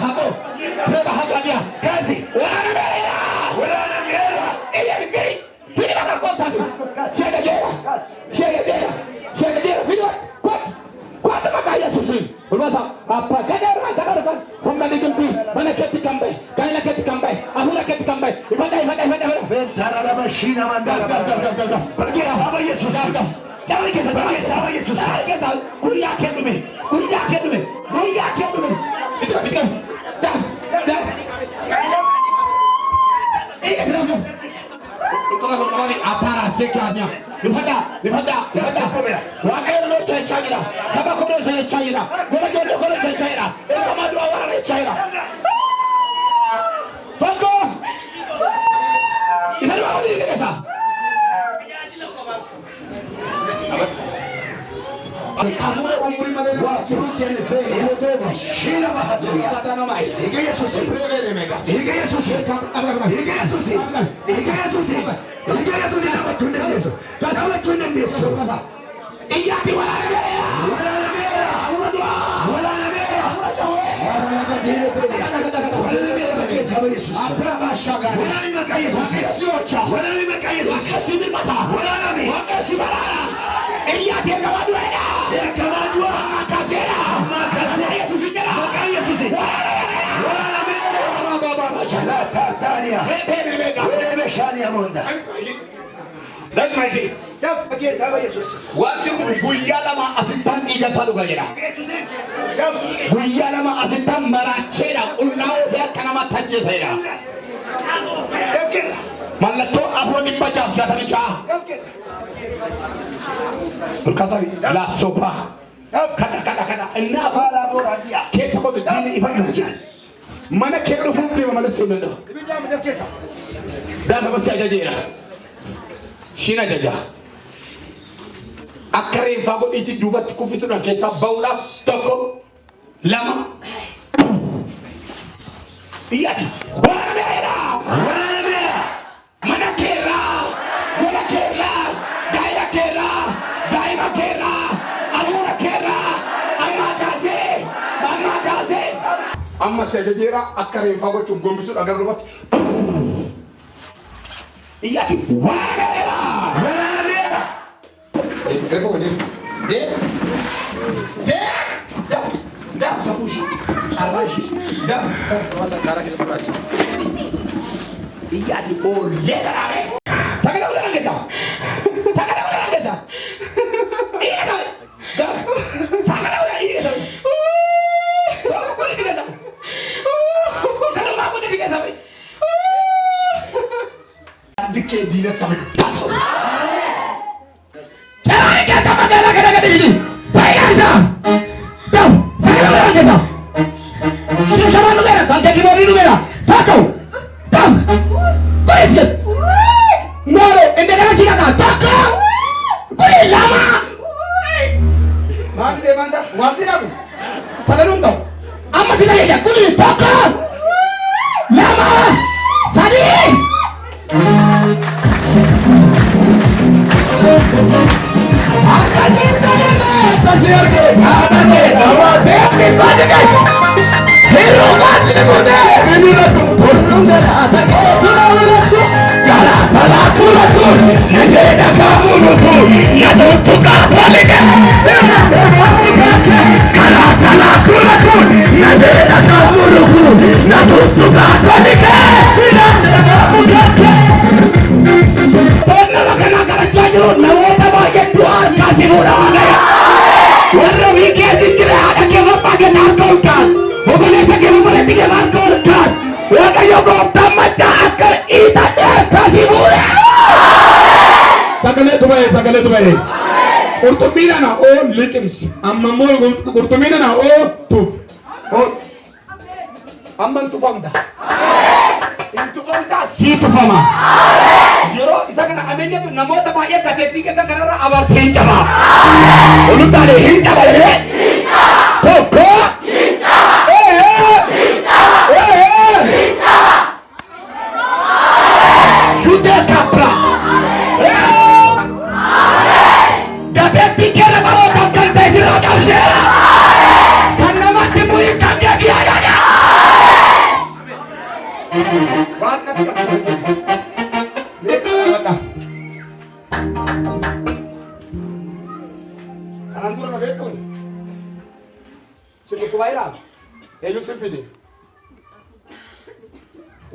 hako. Reba hagania. Kazi. Wana mera. Iya bibiri. Fili baka kota tu. Siaga jera. Fili kot. Kota maka Yesus. Ulmasa apa kadara kan. Homani kunti. Mana keti kambe. Kaila keti kambe. Ahura keti kambe. Ibada. Ventara la machina mandala. Pergi apa Yesus. Jangan kita apa Yesus. Kita kuliah kedumi. Itu. Dah. Kami apa rasiknya? Lifada. Wakil lo cahaya. Sama kau lo cahaya. Kau cahaya. Itu madu awal cahaya. Bangko. Ini apa ini kita? Kamu umur mana ni? Wakil ni feri. Itu Shila bahagia. Kata nama itu. Ika Yesus. Ika Yesus. Apa tunden Yesus? Kata tunden Yesus. Iya di wala mera. Kata Yesus. Apa bahasa kan? Wala Yesus. Kasih mata. Iya dia kawadua. Makasera. Yesus itu. Tania. Shania Monda. Dan maji. Dah pergi tahu Yesus. Wasim buyalama asitan iga satu gaya. Buyalama asitan marachera unnao via kanama tajje saya. Malato afro di pajam jatah cah. Berkasih la sopa. Kata. Kenapa lapor dia? Kisah kau tu dini ifan aja. Mana kero problem mana sebenarnya? Dah apa saja dia? Sina jaja. Akare fago itu dua tuku fisura kisah baula toko lama. Iya. Berbeda. Mana kera? Gaya kera. Alura kera. Amakase. Amma saja jera akare fago cunggu misur agar rubat. Iya. Repot dia. Dah sapushi. Arbashi. Dah. Darah kita berbahasa. Iya di boleh rame. Sakit orang desa. Iya kan? Dah. Sakit orang iya. Aku ni desa. Kalau aku ni desa. Dikit dia tapi. Jangan kita makan ini. Bayasa. Dah. Sakit orang desa. Siapa numera? Tante kita numera. Takau. Dah. Bayasa. Moro, endekana sikata. Takau. Kuri lama. Mami de mansa, wazira bu. Sadarun tau. Amma sina ya kuri takau. Lama. Sadi. Akajinta ne tasir ke khanate amate nikojge. Hero kasigude hiniratu purnundara atake sunavulatu. Kalaku najeda kamuluku nadutuka palike. Kalaku najeda kamuluku nadutuka palike. Pernah makan jajur naweta baget tuan kasih murah ya. Warna mikir dikira ada kena pakai narkotika. Bukan sekali boleh tiga narkotika. Waka yogo tamaca akar ita kasih murah. Sagale tu baik. Untuk mina na o lekemsi. Amma mol untuk mina na o tuf. O amman tufam dah. Itu dah si tufama. Jero isakana amenya tu namo ta baik kate tiga sakara abar hinchama. Ulu tale hinchama le. Poko. Jude kapra. Date pikir bawa kapten besiro kapsera. Karena mati muyi kakek kiai. Waan natti akkasuma mee qabaadha. Kanaan dura na beektuun sirbi kubaa jiraa? Eenyu sirfite?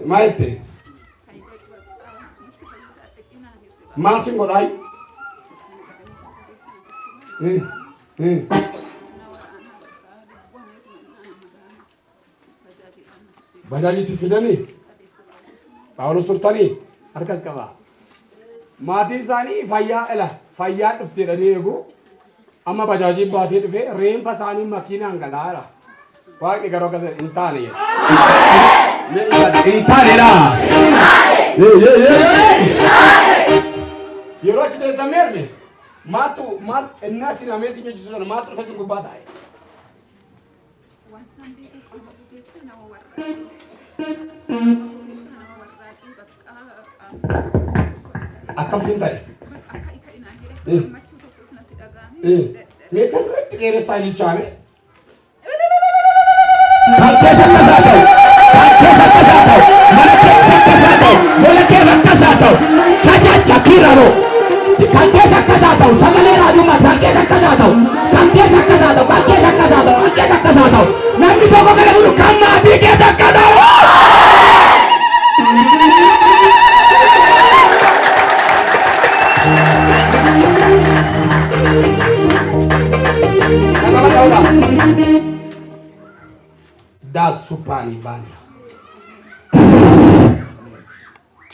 Maal jette? Maal sin godhaa? Bajaajii si fidanii? Paawulos turtanii? Harkas qabaa. Maatiin isaanii fayyaa dhufteedhanii eegu. Amma bajaajiin baatee dhufee reenfa isaanii makiinaan galaara. Waaqni garuu akkas hin taane jedha. Hin taanedhaa. Yeroo achi teessan meerme maaltu innaa sin amee sin jechisu sana maaltu dhufe sin gubbaa taa'e? Akkamsin ta'e? Mee sirriitti dheeressaa jechaame? Kan keessa akkasaa ta'u, kan keessa akkasaa ta'u, mana keessa akkasaa ta'u, lola keessa akkasaa ta'u, chachacha kiiraroo. Kan keessa akkasaa ta'u, sagalee raajummaa kan keessa akkasaa ta'u, kan keessa akkasaa ta'u, kan keessa akkasaa ta'u, kan keessa akkasaa ta'u. Namni tokko kana bulu kan maatii keessa akkasaa ta'u. Daas suphaanii baana.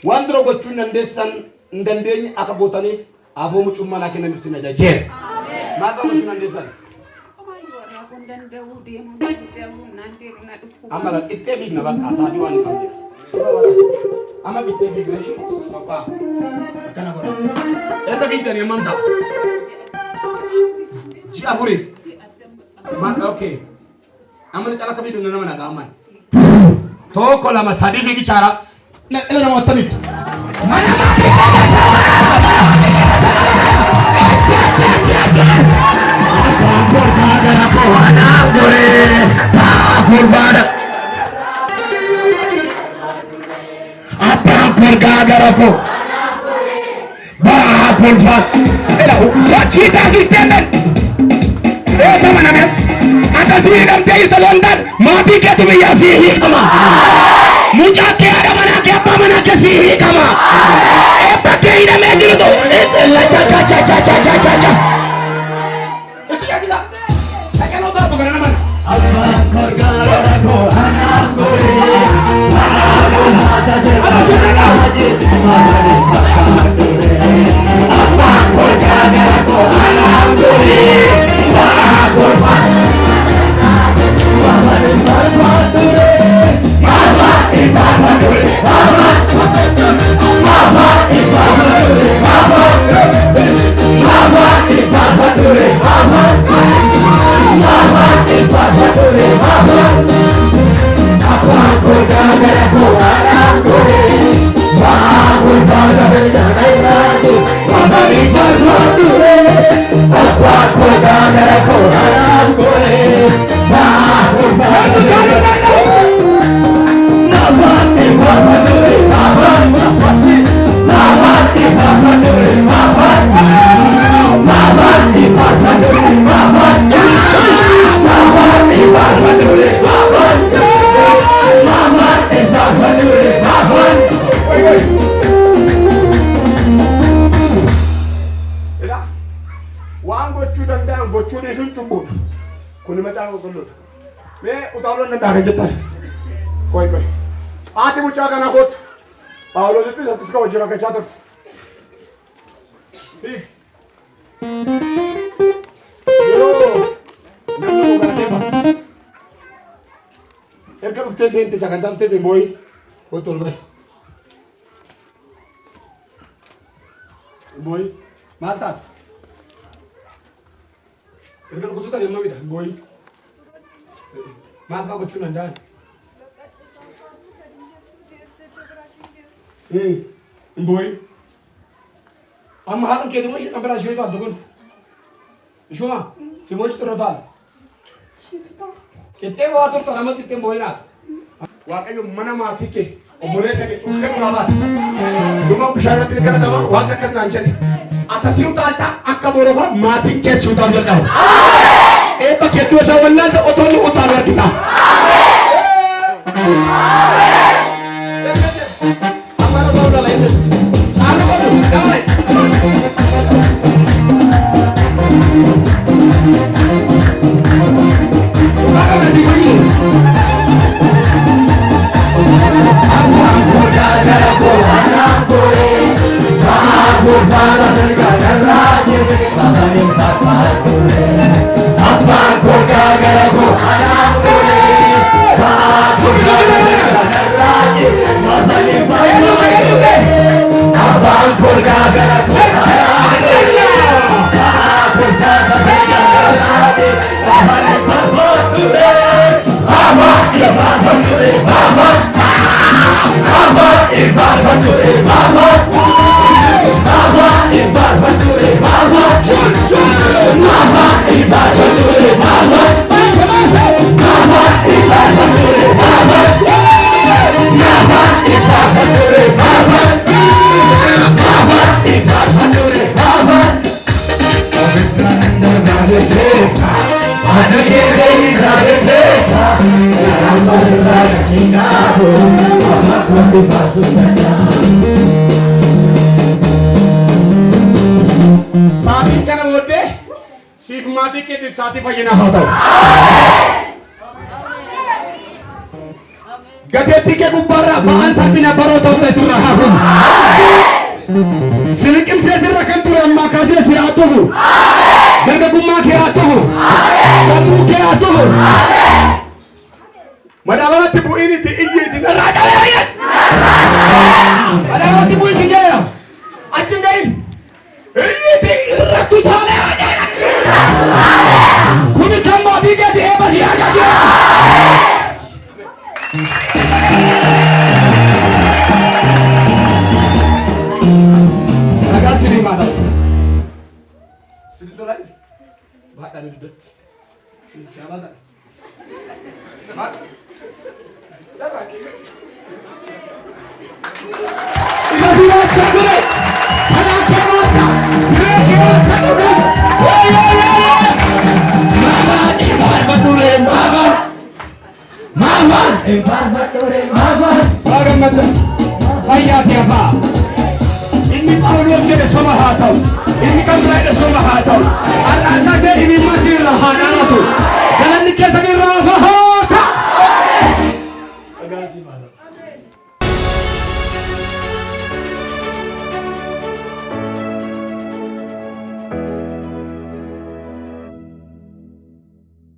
Waan dura gochuu hin dandeenye akka gootaniif aboo mucummaa naa kennan ibsina jajeera. Maal gochuu hin dandeessan? Amma qixxee fiigna bakka asaabii waan hin qabneef. Amma qixxee fiigna ishee soqaa akkana godhan. Erga fiigdanii hammam ta'a? Ji'a afuriif. Okay. Amma ni cala ka fiigdu nama nagaa amman. Tokko lama sadii fiigichaara. Ila nama ottamitti. Mana maatii keessa maatii keetu biyyaa sii hiikama. Mucaa kee haadha manaa kee abbaa manaa kee sii hiikama. Eebba kee hidhamee jirutu cha. Itti yaadisa. Dhaqanoo taa'u gara nama. Abbaan korgaara koo anaan goree. Abbaan haata seeraa abbaan korgaara koo anaan goree. Waan gochuu danda'an gochuu dhiisuun cubbuudha. Kuni macaan qulqulluudha. Mee utaaluun danda'an jettan. Koi. Haati mucaa kana kootu. Paawuloosittis attis ka wajjin rakkachaa turte. Fiig. Yeroo namni koo gara deema. Erga dhuftee seente sagantaa dhuftee seen booyi. Kootu ol bahe. Booyi. Maal taate? Erga dhukkubsata deemaa midha booyi. Maal fa'aa gochuu danda'an? Booyi. Amma haadha keetii moo ishee kan biraa ishee baattu kun? Ishuma si moo ishee turre taate? Qixxee waa turte namas qixxeen booyi naata. waaqayyo mana maatii kee obboleessa kee kan maabaati dhuma bishaanatti ni kana dama waan akkas naan jedhe atasiin taata akka borofa maatiin kee chuutaan jalqaba eebba keddoo isaa wallaalta otoonni utaan argita amara baula la inde chaalo balu dawai Saati kana booddee siif maatii keetiif saatii fayyinaa haa ta'u. Gateettii kee gubbaarraa ba'aan salphina baroota hunda sirra haa fufu. Siliqimsee sirra kan ture ammaa kaasee si haa tufu. Dargaggummaa kee haa tufu. Sammuu kee haa tufu. Madaabaratti bu'iinitti iyyiitti narraa qabeeyyan. Madaabaratti bu'iitti jedhama. Achi hin gahin. Iyyiitti irratti taalee haa jedhan. Kuni kan maatii keeti eebba si haa gajeessa. Nagaa sirii maadha. Sirii tolaa baadhaan iddootti. Siyaa baadhaan. Ini Paulus jadi sama hatau, ini kan mereka sama hatau. Anak saja ini masih rahanan tu. Jangan dikasih rafa hata. Terima kasih, Pak.